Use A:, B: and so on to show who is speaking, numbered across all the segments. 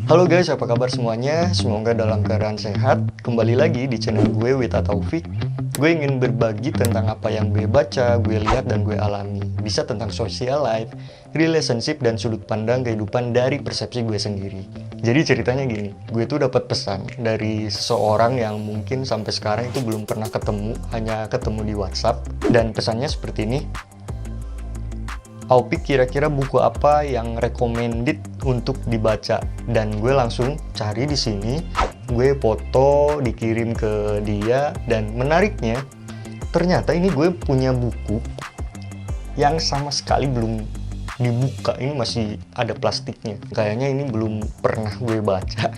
A: Halo guys, apa kabar semuanya? Semoga dalam keadaan sehat. Kembali lagi di channel gue, Wita Taufik. Gue ingin berbagi tentang apa yang gue baca, gue lihat, dan gue alami. Bisa tentang social life, relationship, dan sudut pandang kehidupan dari persepsi gue sendiri. Jadi ceritanya gini, gue tuh dapat pesan dari seseorang yang mungkin sampai sekarang itu belum pernah ketemu, hanya ketemu di WhatsApp. Dan pesannya seperti ini. Aupik, kira-kira buku apa yang recommended untuk dibaca? Dan gue langsung cari di sini, gue foto, dikirim ke dia, dan menariknya, ternyata ini gue punya buku yang sama sekali belum dibuka. Ini masih ada plastiknya. Kayaknya ini belum pernah gue baca.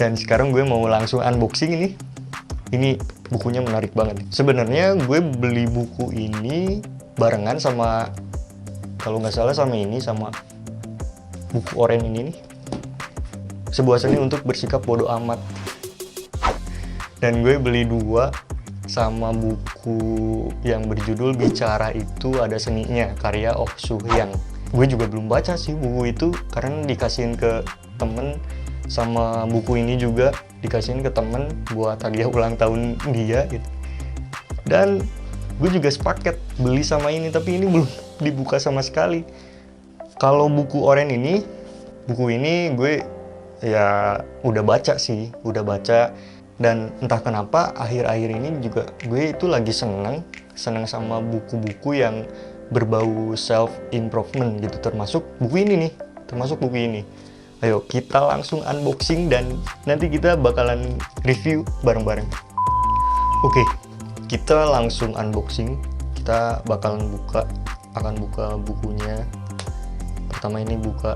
A: Dan sekarang gue mau langsung unboxing ini. Ini bukunya menarik banget. Sebenarnya gue beli buku ini barengan sama, kalau nggak salah sama buku Oren ini nih, sebuah seni untuk bersikap bodoh amat. Dan gue beli dua sama buku yang berjudul Bicara Itu Ada Seninya, karya Oh Soo Hyang. Gue juga belum baca sih buku itu karena dikasihin ke temen, sama buku ini juga dikasihin ke temen buat hadiah ulang tahun dia gitu. Dan gue juga sepaket beli sama ini, tapi ini belum dibuka sama sekali. Kalau buku Oren ini, buku ini gue ya udah baca sih, dan entah kenapa akhir-akhir ini juga gue itu lagi seneng sama buku-buku yang berbau self improvement gitu, termasuk buku ini. Ayo kita langsung unboxing dan nanti kita bakalan review bareng-bareng. Oke, kita langsung unboxing. Kita bakalan akan buka bukunya. Pertama ini buka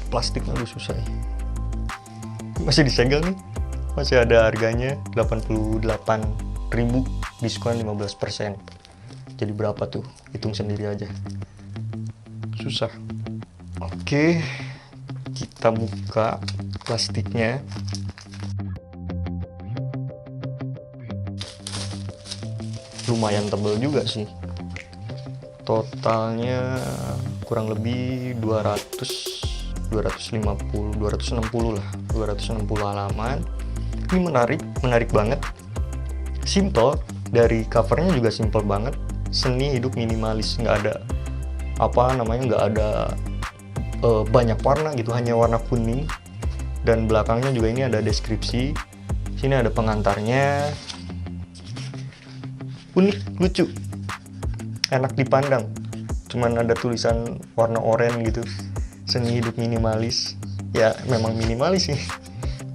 A: plastiknya, aduh susah ya. Masih disegel nih. Masih ada harganya 88.000, diskon 15%. Jadi berapa tuh? Hitung sendiri aja. Susah. Oke, kita buka plastiknya. Lumayan tebal juga sih. Totalnya kurang lebih 260 halaman. Ini menarik banget. Simple, dari covernya juga simple banget. Seni hidup minimalis, nggak ada banyak warna gitu, hanya warna kuning. Dan belakangnya juga ini ada deskripsi. Sini ada pengantarnya. Unik, lucu, enak dipandang. Cuman ada tulisan warna oranye gitu, seni hidup minimalis. Ya memang minimalis sih,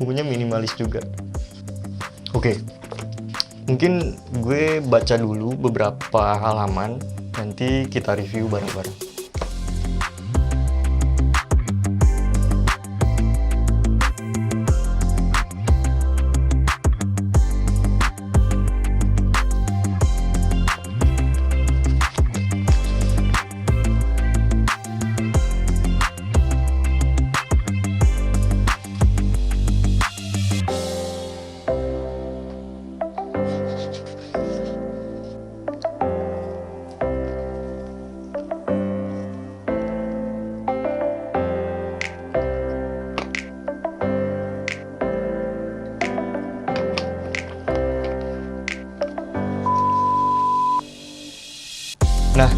A: bukunya minimalis juga. Oke, mungkin gue baca dulu beberapa halaman, nanti kita review bareng-bareng. Nah,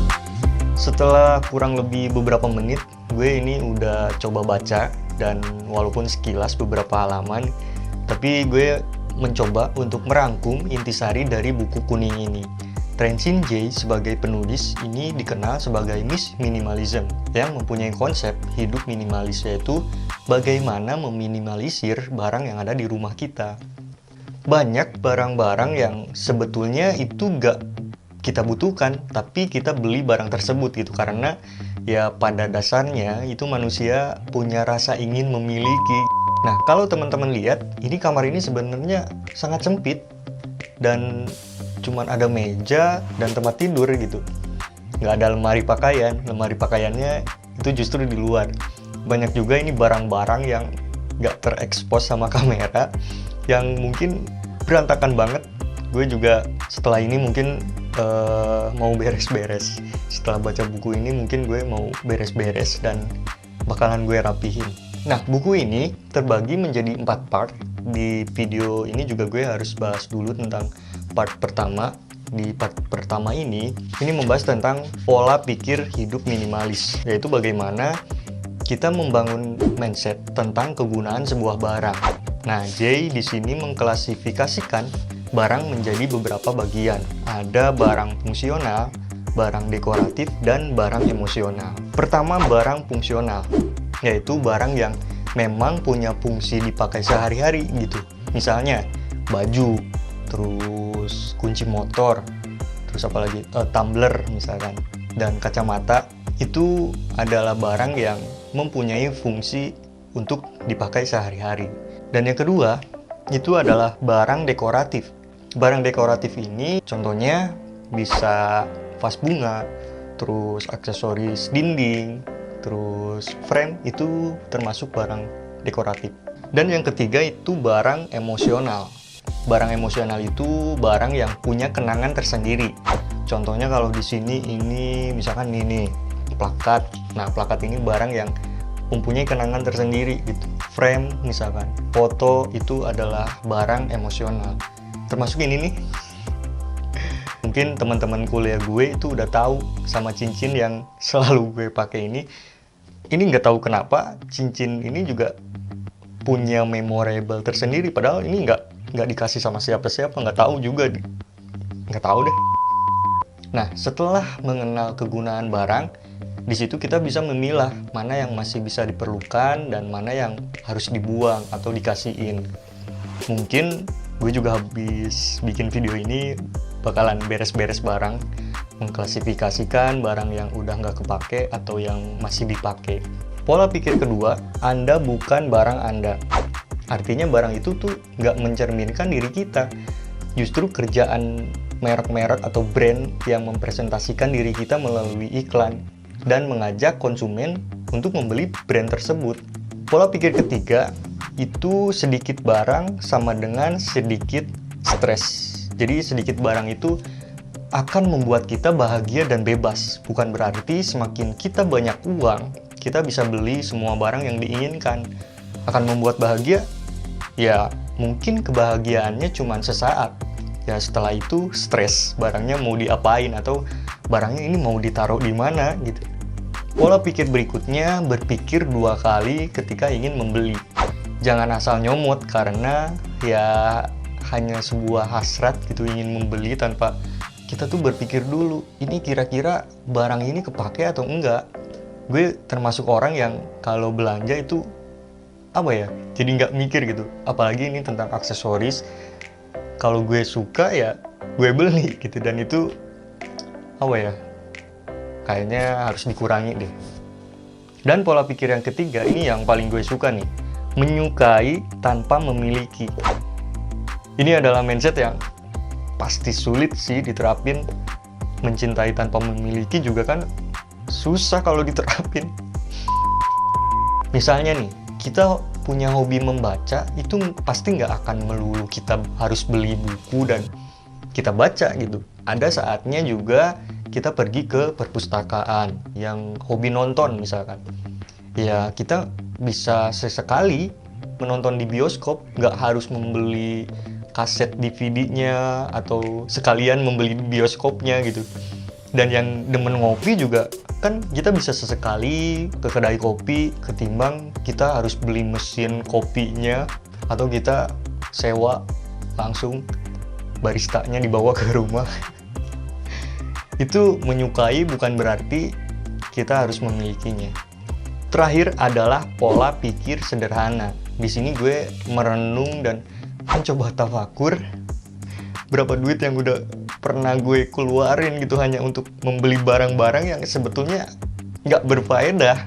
A: setelah kurang lebih beberapa menit, gue ini udah coba baca, dan walaupun sekilas beberapa halaman, tapi gue mencoba untuk merangkum intisari dari buku kuning ini. Francine Jay sebagai penulis ini dikenal sebagai Miss Minimalism yang mempunyai konsep hidup minimalis, yaitu bagaimana meminimalisir barang yang ada di rumah kita. Banyak barang-barang yang sebetulnya itu gak kita butuhkan, tapi kita beli barang tersebut gitu, karena ya pada dasarnya itu manusia punya rasa ingin memiliki. Nah, kalau teman-teman lihat, ini kamar ini sebenarnya sangat sempit dan cuman ada meja dan tempat tidur gitu. Nggak ada lemari pakaiannya itu justru di luar. Banyak juga ini barang-barang yang nggak terekspos sama kamera, yang mungkin berantakan banget. Gue juga setelah ini mungkin mau beres-beres. Setelah baca buku ini mungkin gue mau beres-beres dan bakalan gue rapihin. Nah, buku ini terbagi menjadi 4 part. Di video ini juga gue harus bahas dulu tentang part pertama. Di part pertama ini membahas tentang pola pikir hidup minimalis, yaitu bagaimana kita membangun mindset tentang kegunaan sebuah barang. Nah, Jay di sini mengklasifikasikan barang menjadi beberapa bagian. Ada barang fungsional, barang dekoratif, dan barang emosional. Pertama, barang fungsional, yaitu barang yang memang punya fungsi dipakai sehari-hari gitu. Misalnya baju, terus kunci motor, terus apalagi tumbler misalkan, dan kacamata. Itu adalah barang yang mempunyai fungsi untuk dipakai sehari-hari. Dan yang kedua, itu adalah barang dekoratif. Barang dekoratif ini contohnya bisa vas bunga, terus aksesoris dinding, terus frame, itu termasuk barang dekoratif. Dan yang ketiga itu barang emosional. Barang emosional itu barang yang punya kenangan tersendiri. Contohnya kalau di sini ini misalkan ini plakat. Nah, plakat ini barang yang mempunyai kenangan tersendiri gitu. Frame misalkan, foto itu adalah barang emosional. Termasuk ini nih. Mungkin teman-teman kuliah gue itu udah tahu sama cincin yang selalu gue pakai ini. Ini nggak tahu kenapa cincin ini juga punya memorable tersendiri. Padahal ini nggak dikasih sama siapa-siapa, nggak tahu juga, nggak tahu deh. Nah, setelah mengenal kegunaan barang, di situ kita bisa memilah mana yang masih bisa diperlukan dan mana yang harus dibuang atau dikasihin. Mungkin gue juga habis bikin video ini bakalan beres-beres barang, mengklasifikasikan barang yang udah nggak kepake atau yang masih dipakai. Pola pikir kedua, Anda bukan barang Anda. Artinya barang itu tuh nggak mencerminkan diri kita. Justru kerjaan merek-merek atau brand yang mempresentasikan diri kita melalui iklan dan mengajak konsumen untuk membeli brand tersebut. Pola pikir ketiga, itu sedikit barang sama dengan sedikit stres. Jadi sedikit barang itu akan membuat kita bahagia dan bebas. Bukan berarti semakin kita banyak uang, kita bisa beli semua barang yang diinginkan. Akan membuat bahagia? Ya, mungkin kebahagiaannya cuma sesaat. Ya, setelah itu stres, barangnya mau diapain atau barangnya ini mau ditaruh di mana gitu. Pola pikir berikutnya, berpikir 2 kali ketika ingin membeli. Jangan asal nyomot karena ya hanya sebuah hasrat gitu ingin membeli tanpa kita tuh berpikir dulu, ini kira-kira barang ini kepake atau enggak. Gue termasuk orang yang kalau belanja itu jadi nggak mikir gitu. Apalagi ini tentang aksesoris, kalau gue suka ya gue beli gitu. Dan itu kayaknya harus dikurangi deh. Dan pola pikir yang ketiga, ini yang paling gue suka nih, menyukai tanpa memiliki. Ini adalah mindset yang pasti sulit sih diterapin. Mencintai tanpa memiliki juga kan susah kalau diterapin. Misalnya nih, kita punya hobi membaca, itu pasti nggak akan melulu kita harus beli buku dan kita baca gitu. Ada saatnya juga kita pergi ke perpustakaan. Yang hobi nonton misalkan, ya kita bisa sesekali menonton di bioskop, nggak harus membeli kaset DVD-nya atau sekalian membeli bioskopnya gitu. Dan yang demen ngopi juga kan kita bisa sesekali ke kedai kopi ketimbang kita harus beli mesin kopinya atau kita sewa langsung baristanya dibawa ke rumah. Itu menyukai bukan berarti kita harus memilikinya. Terakhir adalah pola pikir sederhana. Di sini gue merenung dan mencoba tafakur berapa duit yang udah pernah gue keluarin gitu hanya untuk membeli barang-barang yang sebetulnya nggak berfaedah.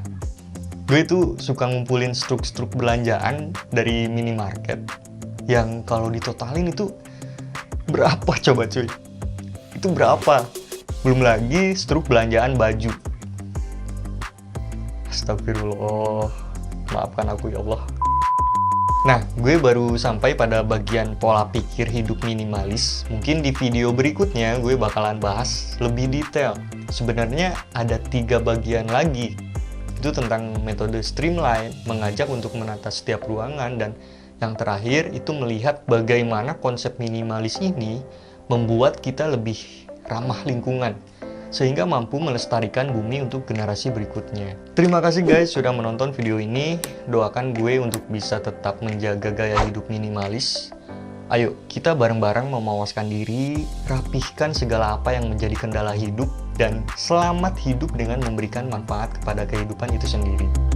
A: Gue tuh suka ngumpulin struk-struk belanjaan dari minimarket yang kalau ditotalin itu berapa coba cuy? Itu berapa? Belum lagi struk belanjaan baju. Astagfirullah, maafkan aku ya Allah. Nah, gue baru sampai pada bagian pola pikir hidup minimalis. Mungkin di video berikutnya gue bakalan bahas lebih detail. Sebenarnya ada 3 bagian lagi itu tentang metode streamline, mengajak untuk menata setiap ruangan, dan yang terakhir itu melihat bagaimana konsep minimalis ini membuat kita lebih ramah lingkungan, sehingga mampu melestarikan bumi untuk generasi berikutnya. Terima kasih guys sudah menonton video ini. Doakan gue untuk bisa tetap menjaga gaya hidup minimalis. Ayo, kita bareng-bareng memawaskan diri, rapihkan segala apa yang menjadi kendala hidup, dan selamat hidup dengan memberikan manfaat kepada kehidupan itu sendiri.